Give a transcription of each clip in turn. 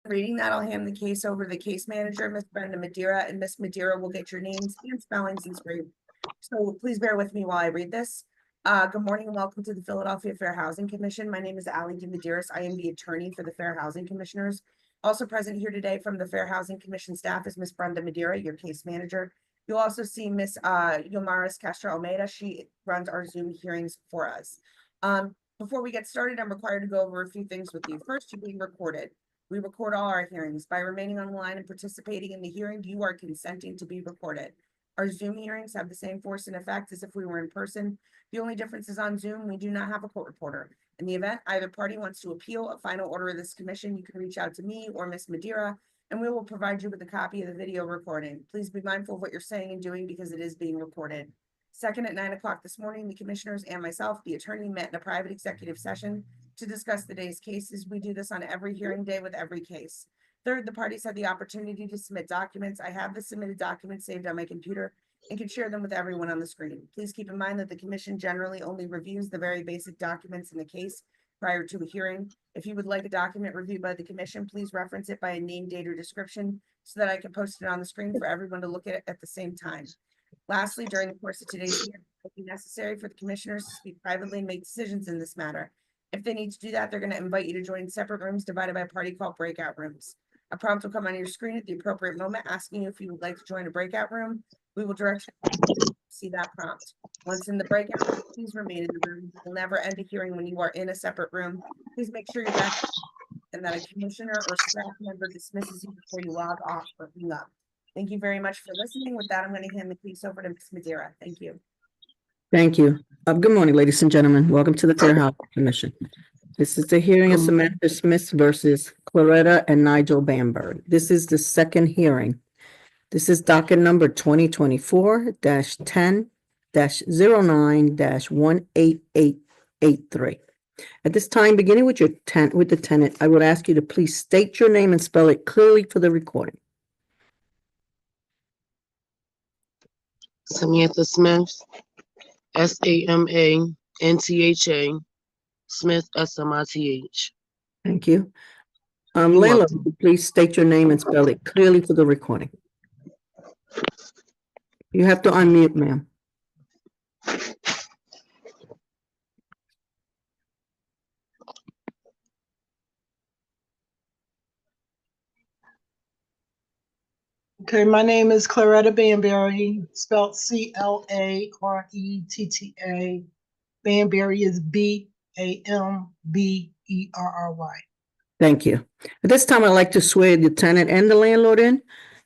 Reading that, I'll hand the case over to the case manager, Ms. Brenda Madeira, and Ms. Madeira will get your names and spellings and screen. So please bear with me while I read this. Good morning and welcome to the Philadelphia Fair Housing Commission. My name is Allie DeMedeiros. I am the attorney for the Fair Housing Commissioners. Also present here today from the Fair Housing Commission staff is Ms. Brenda Madeira, your case manager. You'll also see Ms. Yomaris Castro Almeida. She runs our Zoom hearings for us. Before we get started, I'm required to go over a few things with you. First, you're being recorded. We record all our hearings. By remaining online and participating in the hearing, you are consenting to be recorded. Our Zoom hearings have the same force and effect as if we were in person. The only difference is on Zoom, we do not have a court reporter. In the event either party wants to appeal a final order of this commission, you can reach out to me or Ms. Madeira, and we will provide you with a copy of the video recording. Please be mindful of what you're saying and doing because it is being recorded. Second, at 9 o'clock this morning, the commissioners and myself, the attorney, met in a private executive session to discuss the day's cases. We do this on every hearing day with every case. Third, the parties had the opportunity to submit documents. I have the submitted documents saved on my computer and can share them with everyone on the screen. Please keep in mind that the commission generally only reviews the very basic documents in the case prior to a hearing. If you would like a document reviewed by the commission, please reference it by a name, date, or description so that I can post it on the screen for everyone to look at the same time. Lastly, during the course of today's hearing, it will be necessary for the commissioners to speak privately and make decisions in this matter. If they need to do that, they're going to invite you to join separate rooms divided by party called breakout rooms. A prompt will come on your screen at the appropriate moment asking you if you would like to join a breakout room. We will direct you to see that prompt. Once in the breakout room, please remain in the room. You will never end a hearing when you are in a separate room. Please make sure you're back and that a commissioner or staff member dismisses you before you log off or hang up. Thank you very much for listening. With that, I'm going to hand the case over to Ms. Madeira. Thank you. Thank you. Good morning, ladies and gentlemen. Welcome to the Fair Housing Commission. This is the hearing of Samantha Smith versus Claretta and Nigel Bamberg. This is the second hearing. This is docket number 2024-10-09-18883. At this time, beginning with the tenant, I would ask you to please state your name and spell it clearly for the recording. Samantha Smith, Samantha, Smith, Smith. Thank you. Landlord, please state your name and spell it clearly for the recording. You have to unmute, ma'am. Okay, my name is Claretta Banbury, spelled Clareetta. Banbury is Bamberry. Thank you. At this time, I'd like to swear the tenant and the landlord in.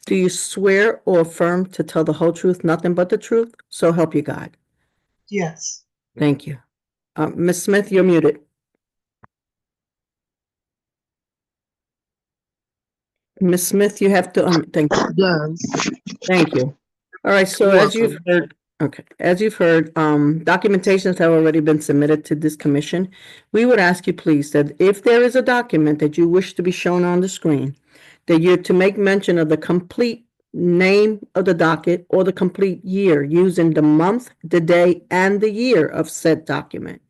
Do you swear or affirm to tell the whole truth, nothing but the truth? So help you God. Yes. Thank you. Ms. Smith, you're muted. Ms. Smith, you have to, thank you. Yes. Thank you. All right, so as you've heard, documentations have already been submitted to this commission. We would ask you, please, that if there is a document that you wish to be shown on the screen, that you're to make mention of the complete name of the docket or the complete year using the month, the day, and the year of said document.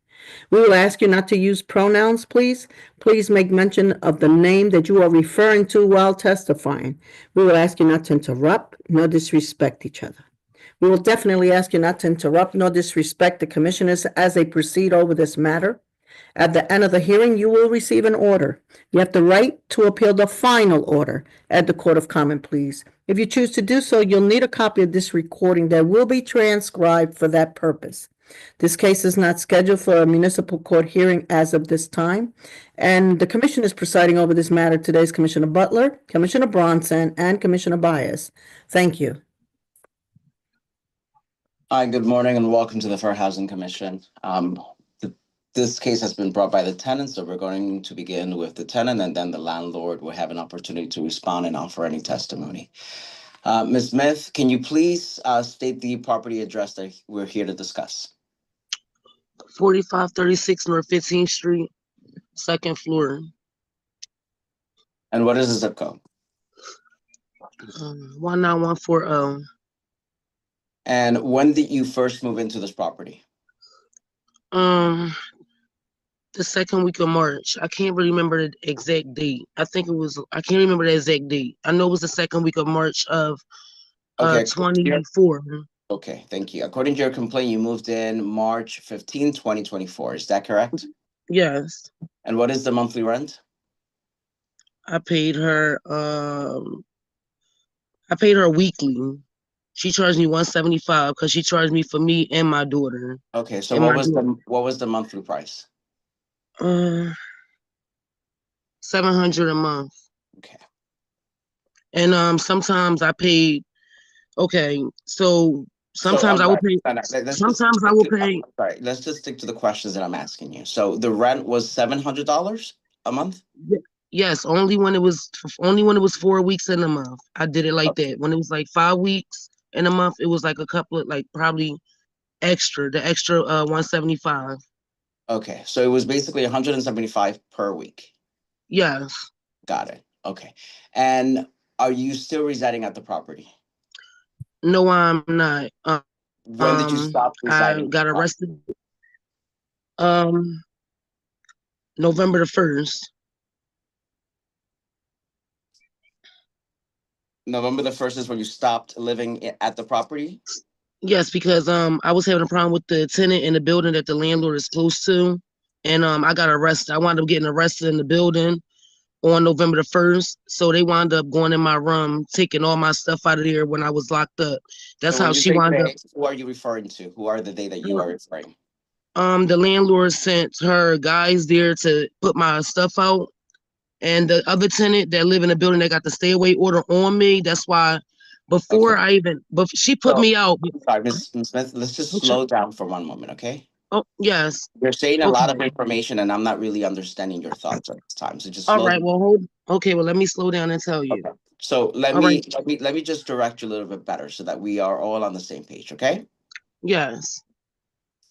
We will ask you not to use pronouns, please. Please make mention of the name that you are referring to while testifying. We will ask you not to interrupt nor disrespect each other. We will definitely ask you not to interrupt nor disrespect the commissioners as they proceed over this matter. At the end of the hearing, you will receive an order. You have the right to appeal the final order at the Court of Common Pleas. If you choose to do so, you'll need a copy of this recording that will be transcribed for that purpose. This case is not scheduled for a municipal court hearing as of this time, and the commission is presiding over this matter today is Commissioner Butler, Commissioner Bronson, and Commissioner Bias. Thank you. Hi, good morning and welcome to the Fair Housing Commission. This case has been brought by the tenant, so we're going to begin with the tenant and then the landlord will have an opportunity to respond and offer any testimony. Ms. Smith, can you please state the property address that we're here to discuss? 4536 North 15th Street, second floor. And what is the zip code? 19140. And when did you first move into this property? The second week of March. I can't really remember the exact date. I can't remember the exact date. I know it was the second week of March of Okay, 24. okay, thank you. According to your complaint, you moved in March 15, 2024. Is that correct? Yes. And what is the monthly rent? I paid her weekly. She charged me $175 because she charged me for me and my daughter. Okay, so And what my was daughter, what was the monthly price? $700 a month. Okay. And sometimes I paid. Okay, so So sometimes I'm I will sorry. pay. No, no, let's just Sometimes I stick will to, pay. sorry, let's just stick to the questions that I'm asking you. So the rent was $700 a month? Yes, only when it was 4 weeks in a month. I did it like Okay. that. When it was like 5 weeks in a month, it was like a couple of like probably the extra 175. Okay, so it was basically 175 per week. Yes. Got it. Okay. And are you still residing at the property? No, I'm not. When did you stop I residing at the got property? arrested um November the 1st. November the 1st is when you stopped living at the property? Yes, because I was having a problem with the tenant in the building that the landlord is close to. And I got arrested. I wound up getting arrested in the building on November the 1st. So they wound up going in my room, taking all my stuff out of there when I was locked up. That's So when how you she say wound up. they, who are you referring to? Who are the they that you are referring? The landlord sent her guys there to put my stuff out. And the other tenant that live in the building that got the stay away order on me. That's why Okay. but she put So me out. I'm sorry, Ms. Smith, let's just I'm tr- slow down for one moment, okay? Oh, yes. You're saying a Okay. lot of information and I'm not really understanding your thoughts at this time. So just All slow right. down. Well, okay. Well, let me slow down and tell you. Okay. So let All right. me let me just direct you a little bit better so that we are all on the same page, okay? Yes.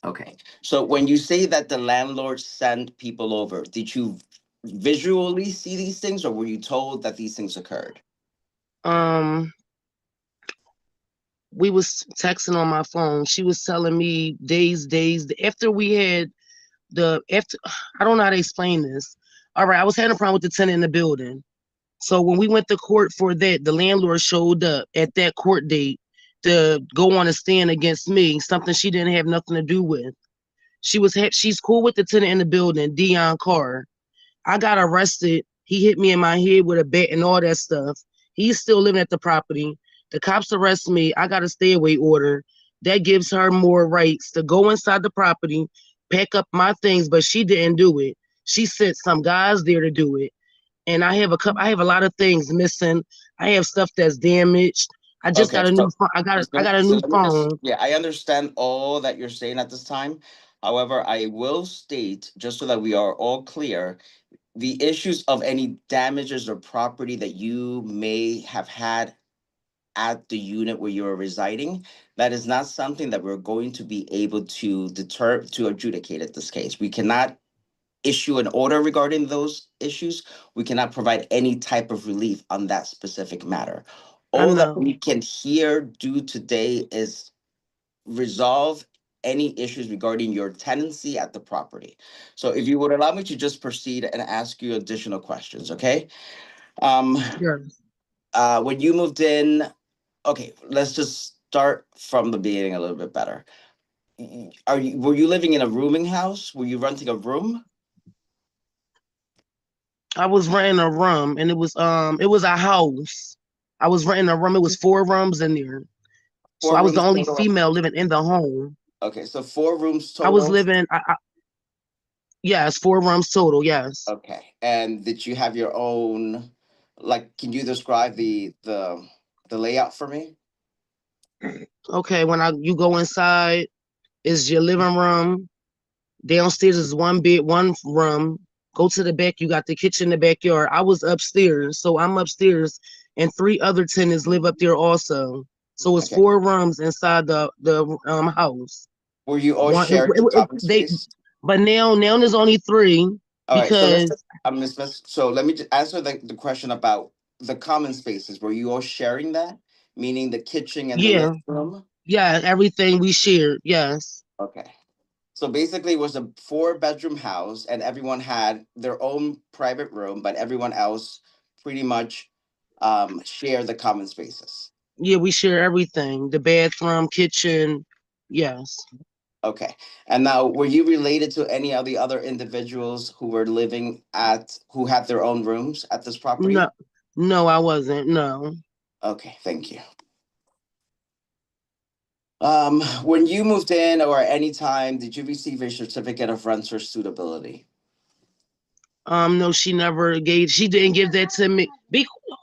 Okay. So when you say that the landlord sent people over, did you visually see these things or were you told that these things occurred? Um, we was texting on my phone. She was telling me days after we had after I don't know how to explain this. All right, I was having a problem with the tenant in the building. So when we went to court for that, the landlord showed up at that court date to go on a stand against me, something she didn't have nothing to do with. She's cool with the tenant in the building, Dion Carr. I got arrested. He hit me in my head with a bat and all that stuff. He's still living at the property. The cops arrest me. I got a stay away order. That gives her more rights to go inside the property, pack up my things, but she didn't do it. She sent some guys there to do it. And I have a lot of things missing. I have stuff that's damaged. I just Okay, got a new so phone. I got a so new let me just, phone. yeah, I understand all that you're saying at this time. However, I will state, just so that we are all clear, the issues of any damages or property that you may have had at the unit where you are residing, that is not something that we're going to be able to adjudicate at this case. We cannot issue an order regarding those issues. We cannot provide any type of relief on that specific matter. I All that know. we can here do today is resolve any issues regarding your tenancy at the property. So if you would allow me to just proceed and ask you additional questions, okay? Um, Yes. when you moved in, okay, let's just start from the beginning a little bit better. Were you living in a rooming house? Were you renting a room? I was renting a room and it was a house. I was renting a room. It was 4 rooms in there. So Four I was the rooms only total. female living in the home. Okay, so 4 rooms I was total. living yes, 4 rooms total, yes. Okay, and did you have your own, like, can you describe the layout for me? Okay, when you go inside is your living room. Downstairs is one bed, one room. Go to the back, you got the kitchen in the backyard. I was upstairs, so I'm upstairs, and 3 other tenants live up there also. So it's Okay, 4 rooms inside the house. were you all One sharing the common they space? but now there's only 3 All right, so let's, because so let me just answer the question about the common spaces. Were you all sharing that? Meaning the kitchen and the yeah, living room? yeah, everything we shared, yes. Okay, So basically, it was a 4-bedroom house, and everyone had their own private room, but everyone else pretty much shared the common spaces. Yeah, we share everything. The bathroom, kitchen. Yes. Okay. And now, were you related to any of the other individuals who were living who had their own rooms at this property? No, no, I wasn't. No. Okay, thank you. When you moved in or at any time, did you receive a certificate of renter suitability? No, she didn't give that to me.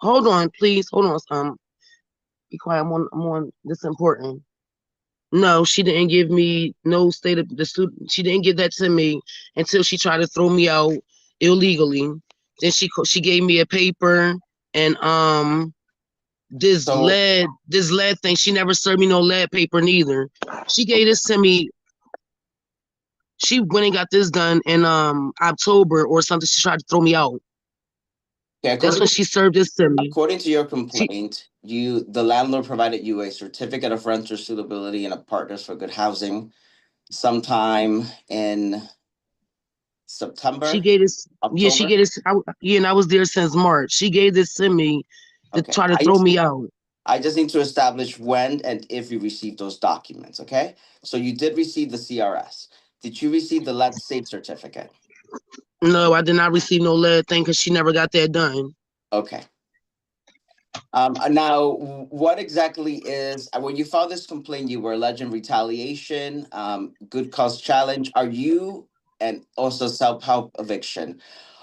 Hold on, please. Hold on. Be quiet. I'm on this important. No, she didn't give me no state of the student. She didn't give that to me until she tried to throw me out illegally. Then she gave me a paper and this So, lead thing. She never served me no lead paper neither. She gave this to me. She went and got this done in October or something. She tried to throw me out. okay, That's when she served this to me. according to your She complaint, the landlord provided you a certificate of renter suitability and a Partners for Good Housing sometime in she September, gave this. Yeah, she October. gave this. Yeah, and I was there since March. She gave this to me to Okay, try to throw me out. I just need to establish when and if you received those documents, okay? So you did receive the CRS. Did you receive the lead safe certificate? No, I did not receive no lead thing because she never got that done. Okay. Now, what exactly is, when you filed this complaint, you were alleging retaliation, good cause challenge. Are you, and also self-help eviction,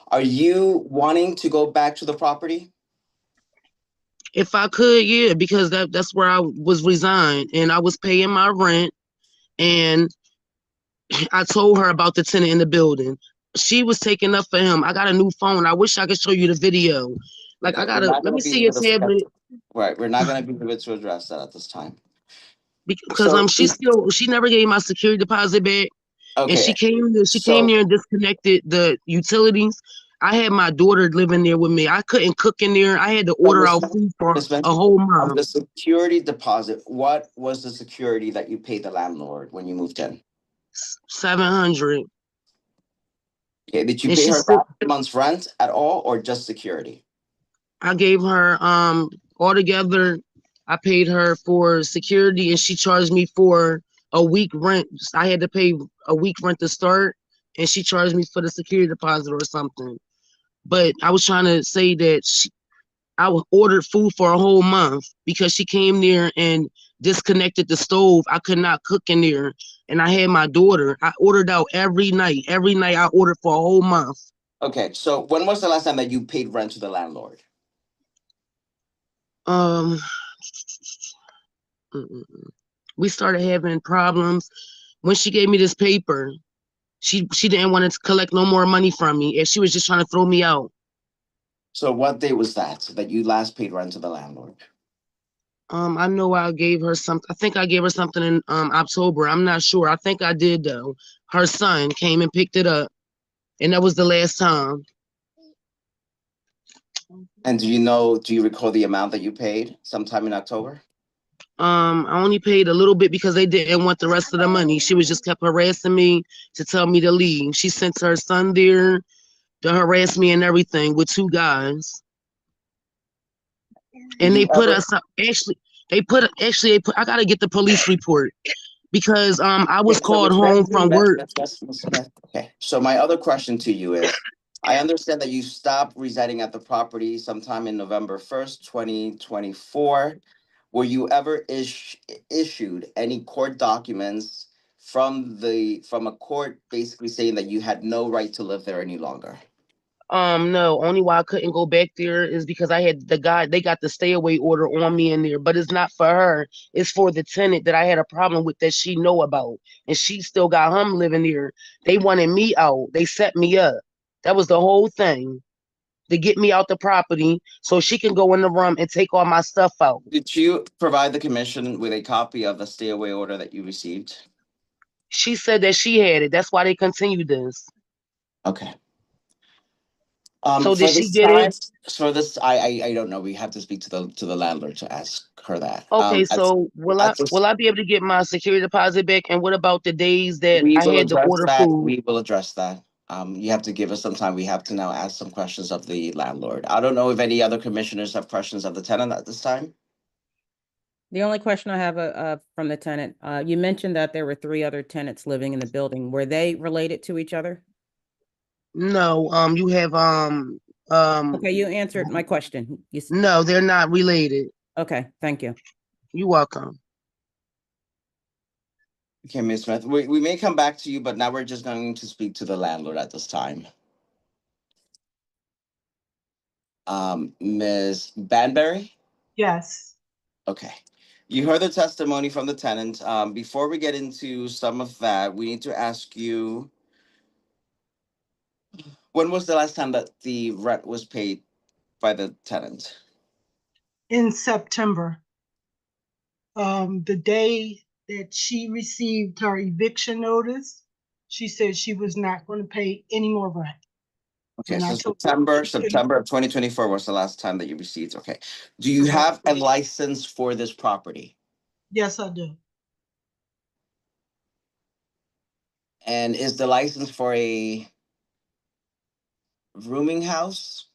are you wanting to go back to the property? If I could, yeah, because that's where I was resigned and I was paying my rent and I told her about the tenant in the building. She was taking up for him. I got a new phone. I wish I could show you the video. Like Okay, we're not let gonna me be see your able to, tablet right, we're not gonna be able to address that at this time. because So, she never gave my security deposit back. And okay, she came so there and disconnected the utilities. I had my daughter living there with me. I couldn't cook in there. I had to order Ms. out food for Ms. a whole On month. the security deposit, what was the security that you paid the landlord when you moved in? 700. Okay, did you And pay she her still back a month's rent at all or just security? I gave her altogether, I paid her for security and she charged me for a week rent. I had to pay a week rent to start and she charged me for the security deposit or something. But I was trying to say that I ordered food for a whole month because she came there and disconnected the stove. I could not cook in there. And I had my daughter. I ordered out every night. Every night I ordered for a whole month. Okay, so when was the last time that you paid rent to the landlord? Um, we started having problems when she gave me this paper. She didn't want to collect no more money from me, and she was just trying to throw me out. So what day was that you last paid rent to the landlord? I know I gave her something. I think I gave her something in October. I'm not sure. I think I did though. Her son came and picked it up, and that was the last time. And do you recall the amount that you paid sometime in October? I only paid a little bit because they didn't want the rest of the money. She was just kept harassing me to tell me to leave. She sent her son there to harass me and everything with 2 guys. And they put us up. Actually, I gotta get the police report because I was Okay, so called home from work. Ms. Smith. Okay, so my other question to you is, I understand that you stopped residing at the property sometime in November 1st, 2024. Were you ever issued any court documents from a court basically saying that you had no right to live there any longer? No, only why I couldn't go back there is because I had they got the stay away order on me in there, but it's not for her. It's for the tenant that I had a problem with that she know about. And she still got him living there. They wanted me out. They set me up. That was the whole thing. To get me out the property so she can go in the room and take all my stuff out. Did you provide the commission with a copy of the stay away order that you received? She said that she had it. That's why they continued this. Okay. So did For she this get time, it? for this, I don't know. We have to speak to the landlord to ask her that. Okay, so At this, will I be able to get my security deposit back? And what about the days that we I will had to address order that. food? We will address that. You have to give us some time. We have to now ask some questions of the landlord. I don't know if any other commissioners have questions of the tenant at this time. The only question I have from the tenant, you mentioned that there were 3 other tenants living in the building. Were they related to each other? No, you have Okay, you answered my question. no, they're not related. Okay, thank you. You're welcome. Okay, Ms. Smith, we may come back to you, but now we're just going to speak to the landlord at this time. Ms. Banbury? Yes. Okay. You heard the testimony from the tenant. Before we get into some of that, we need to ask you, when was the last time that the rent was paid by the tenant? In September, the day that she received her eviction notice, she said she was not going to pay any more rent. Okay, And I so told her, September of 2024 was the last time that you received. Okay. Do you Correct. have a license for this property? Yes, I do. And is the license for a rooming house?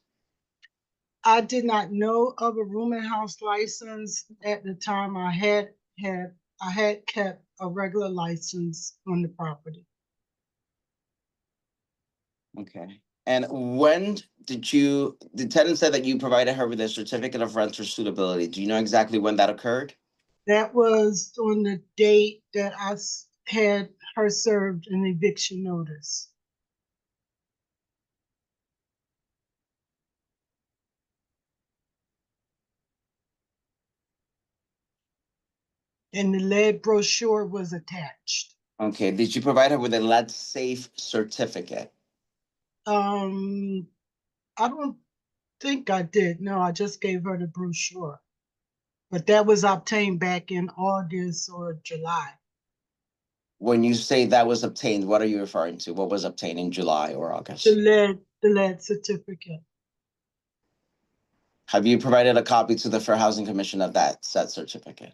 I did not know of a rooming house license at the time. I had kept a regular license on the property. Okay. And when did the tenant said that you provided her with a certificate of renter suitability? Do you know exactly when that occurred? That was on the date that had her served an eviction notice. And the lead brochure was attached. Okay. Did you provide her with a lead safe certificate? I don't think I did. No, I just gave her the brochure. But that was obtained back in August or July. When you say that was obtained, what are you referring to? What was obtained in July or The August? lead certificate. Have you provided a copy to the Fair Housing Commission of that said certificate?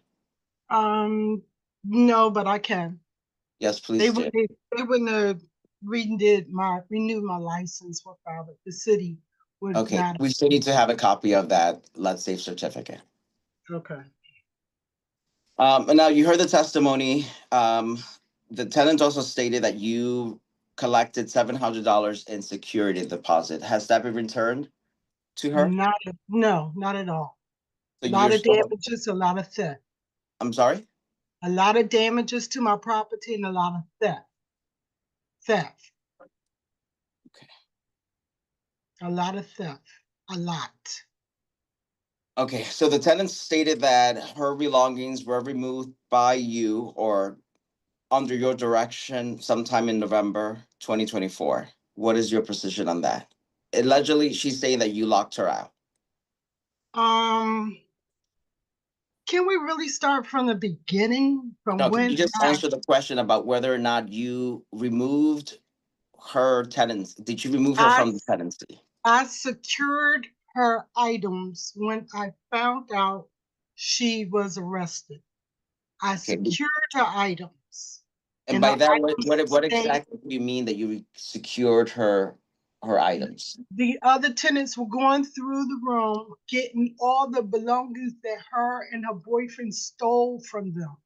No, but I can. Yes, They please do. wouldn't have renewed my license without it. The city would Okay, not. we still need to have a copy of that lead safe certificate. Okay. And now you heard the testimony. The tenant also stated that you collected $700 in security deposit. Has that been returned to her? No, not at all. So A lot you're of still, damages, a lot of theft. I'm sorry? A lot of damages to my property and a lot of theft. Theft. Okay. A lot of theft. A lot. Okay, so the tenant stated that her belongings were removed by you or under your direction sometime in November 2024. What is your position on that? Allegedly, she's saying that you locked her out. Can we really start from the beginning? From No, can when you just answer the question about whether or not you removed her tenants? Did you remove her I from the tenancy? I secured her items when I found out she was arrested. I Okay, secured her items. and And by her that, items what stayed. exactly do you mean that you secured her items? The other tenants were going through the room, getting all the belongings that her and her boyfriend stole from them.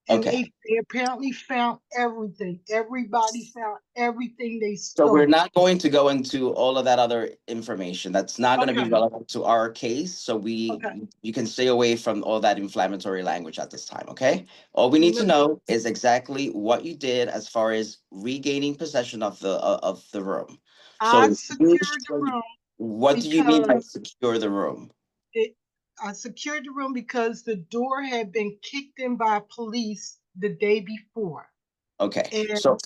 And Okay, they apparently found everything. Everybody found everything they so we're stole. not going to go into all of that other information. That's not going to be Okay, relevant to our case. So okay. you can stay away from all that inflammatory language at this time, okay? All we need to No, know is exactly what you did as far as regaining possession of the room. I So secured the room what do you mean by because secure the room? it, I secured the room because the door had been kicked in by police the day before. Okay, And so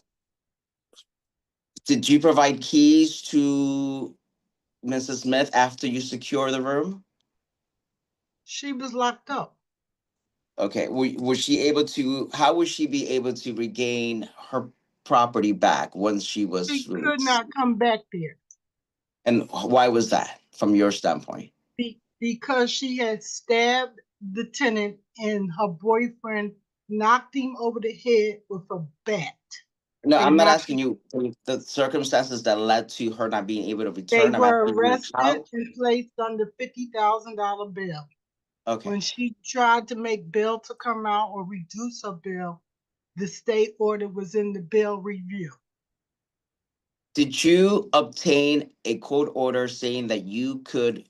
did you provide keys to Mrs. Smith after you secure the room? she was locked up. Okay, was she able to, how would she be able to regain her property back once she was She could released? not come back there. And why was that from your standpoint? Because she had stabbed the tenant and her boyfriend knocked him over the head with a bat. No, They I'm not knocked asking you the circumstances that led to her not being able to They return. I'm were asking you arrested how. and placed under $50,000 bail. Okay. When she tried to make bail to come out or reduce her bail, the state order was in the bail review. Did you obtain a court order saying that you could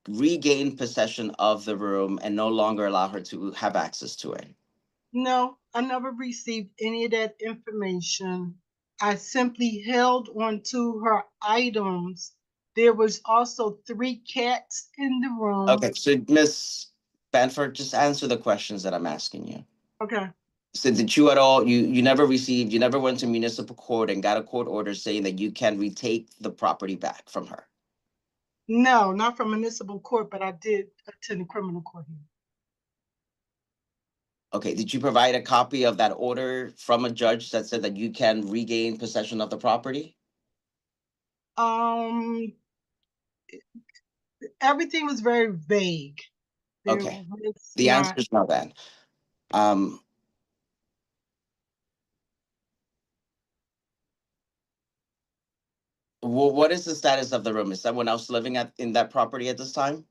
regain possession of the room and no longer allow her to have access to it? No, I never received any of that information. I simply held on to her items. There was also 3 cats in the room. Okay, so Miss Banford, just answer the questions that I'm asking you. Okay. So did you at all, you never received, you never went to municipal court and got a court order saying that you can retake the property back from her? No, not from municipal court, but I did attend a criminal court hearing. Okay, did you provide a copy of that order from a judge that said that you can regain possession of the property? Everything was very vague. There Okay, was the answer not. is no then. Um, what is the status of the room? Is someone else living in that property at this time?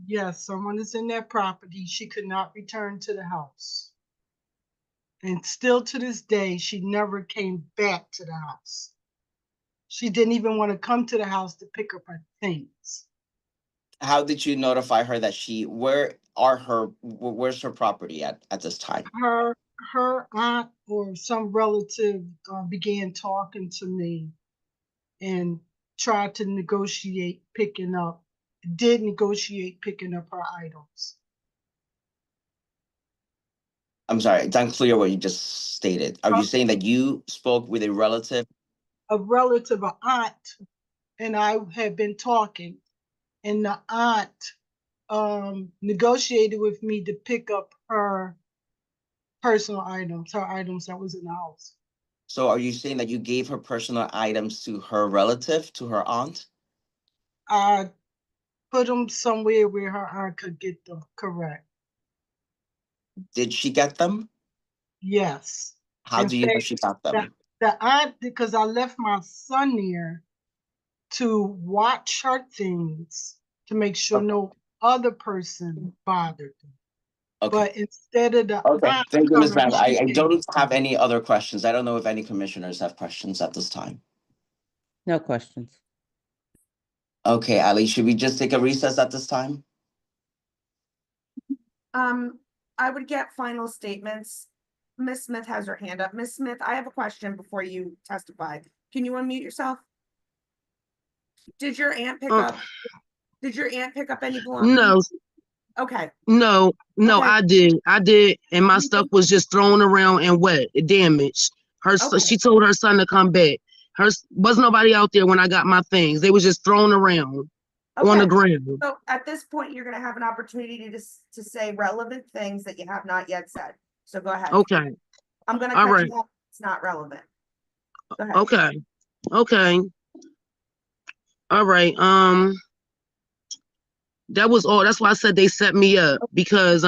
Yes, someone is in that property. She could not return to the house. And still to this day, she never came back to the house. She didn't even want to come to the house to pick up her things. How did you notify her that where's her property at this time? Her aunt or some relative began talking to me and tried to negotiate picking up her items. I'm sorry, it's unclear what you just stated. Are you saying that you spoke with a relative? A relative, an aunt, and I had been talking, and the aunt negotiated with me to pick up her personal items, her items that was in the house. So are you saying that you gave her personal items to her relative, to her aunt? I put them somewhere where her aunt could get them, correct. Did she get them? Yes. How In do you know fact, she got them? the aunt, because I left my son there to watch her things to make sure Okay. no other person bothered them. Okay. But instead of the Okay, aunt thank you, Ms. coming, Van. I she don't came. have any other questions. I don't know if any commissioners have questions at this time. No questions. Okay, Ali, should we just take a recess at this time? I would get final statements. Ms. Smith has her hand up. Ms. Smith, I have a question before you testify. Can you unmute yourself? Did your aunt pick up any belongings? No, Okay, no, Okay. I did, and my You stuff did? was just thrown around and wet, damaged. Okay. She told her son to come back. Was nobody out there when I got my things. They was just thrown around on the Okay. ground. So at this point, you're gonna have an opportunity to say relevant things that you have not yet said. So go ahead. Okay, I'm gonna all cut right. you off. It's not relevant. Go ahead. Okay. All right. That was all. That's why I said they set me up, because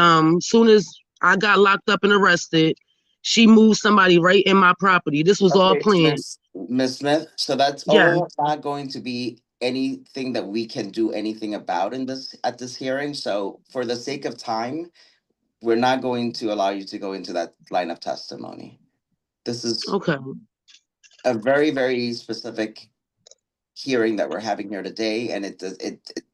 soon as I got locked up and arrested, she moved somebody right in my property. This was all Okay, planned. Ms. Smith, so that's Yeah. all not going to be anything that we can do anything about at this hearing. So for the sake of time, we're not going to allow you to go into that line of testimony. This is Okay. a very, very specific hearing that we're having here today, and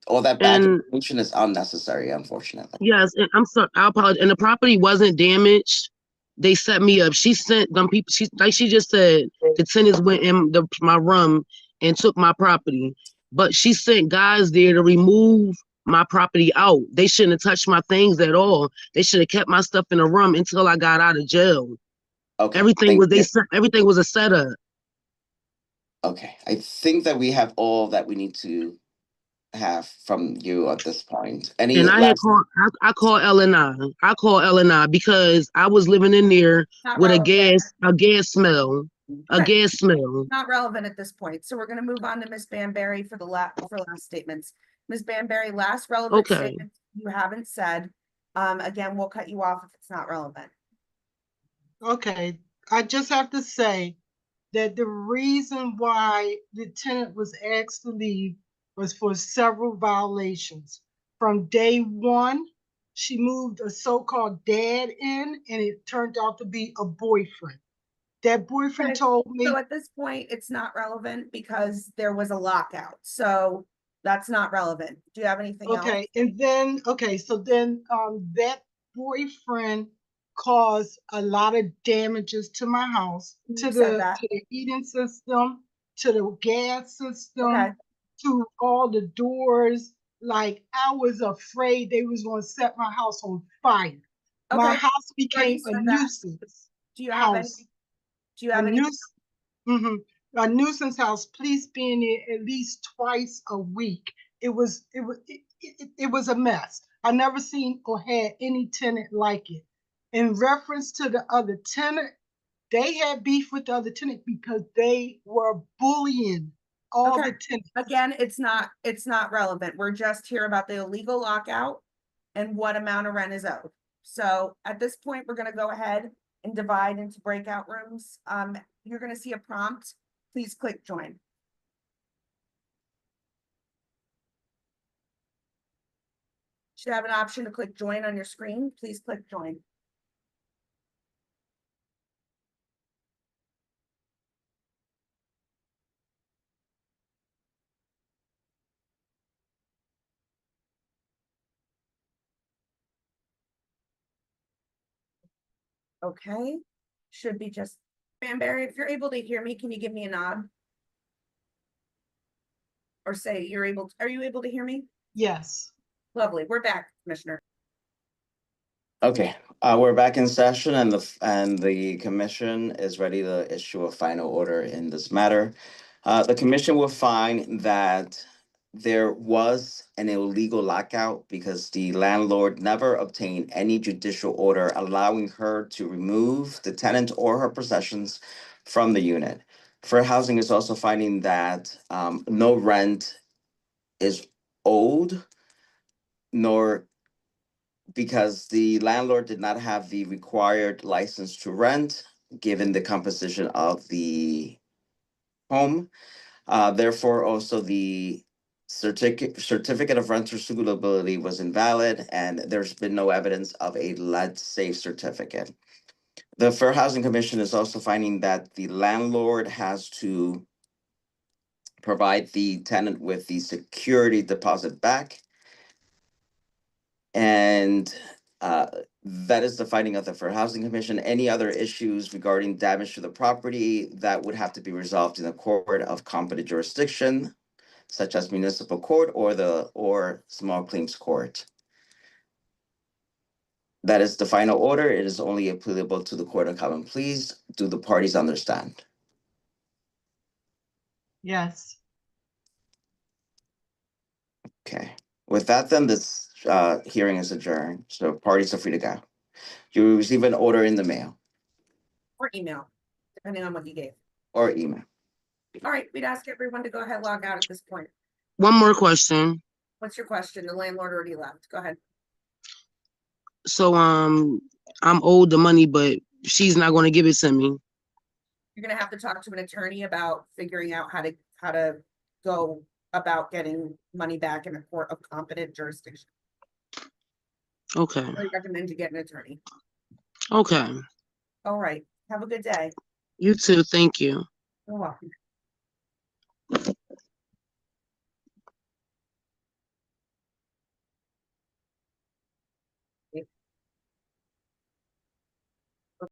all that back And information is unnecessary, unfortunately. yes, and I'm sorry. I apologize. And the property wasn't damaged. They set me up. She sent them people. She just said the tenants went in my room and took my property, but she sent guys there to remove my property out. They shouldn't have touched my things at all. They should have kept my stuff in a room until I got out of jail. Okay, Everything was a setup. Okay, I think that we have all that we need to have from you at this point. Any And last? I call LNI. I call LNI because I was living in there Not with a relevant. gas smell. A Okay. gas smell. Not relevant at this point, so we're gonna move on to Ms. Banbury for the last statements. Ms. Banbury, last relevant Okay. statement you haven't said. Again, we'll cut you off if it's not relevant. Okay, I just have to say that the reason why the tenant was asked to leave was for several violations. From day one, she moved a so-called dad in, and it turned out to be a boyfriend. That boyfriend Okay, told me, So at this point, it's not relevant because there was a lockout, so that's not relevant. Do you have anything else? okay, and then, okay, so then that boyfriend caused a lot of damages to my house, You said that. to the heating system, to the gas system, Okay, to all the doors. Like, I was afraid they was gonna set my house on fire. My okay. house Already became a said that. nuisance Do you have any, house, do you a have any, nuisance, a nuisance house. Police being there at least twice a week. It was a mess. I never seen or had any tenant like it. In reference to the other tenant, they had beef with the other tenant because they were bullying all okay. the tenants. Again, it's not relevant. We're just here about the illegal lockout and what amount of rent is owed. So at this point, we're gonna go ahead and divide into breakout rooms. You're gonna see a prompt. Please click join. Should have an option to click join on your screen. Please click join. Okay, should be just, Banbury, if you're able to hear me, can you give me a nod? Or say you're able, are you able to hear me? Yes. Lovely, we're back, Commissioner. Okay, we're back in session and the commission is ready to issue a final order in this matter. The commission will find that there was an illegal lockout because the landlord never obtained any judicial order allowing her to remove the tenant or her possessions from the unit. Fair Housing is also finding that no rent is owed, nor because the landlord did not have the required license to rent, given the composition of the home. Therefore, also the certificate of renter suitability was invalid, and there's been no evidence of a lead safe certificate. The Fair Housing Commission is also finding that the landlord has to provide the tenant with the security deposit back. And that is the finding of the Fair Housing Commission. Any other issues regarding damage to the property that would have to be resolved in a court of competent jurisdiction, such as municipal court or small claims court. That is the final order. It is only applicable to the Court of Common Pleas. Do the parties understand? Yes. Okay. With that, then this hearing is adjourned. So parties are free to go. You will receive an order in the mail Or email, depending on what you gave. or email. All right, we'd ask everyone to go ahead, log out at this point. One more question. What's your question? The landlord already left. Go ahead. So I'm owed the money, but she's not going to give it to me. You're gonna have to talk to an attorney about figuring out how to go about getting money back in a court of competent jurisdiction. Okay. I recommend you get an attorney. Okay. All right, have a good day. You too. Thank you. You're welcome.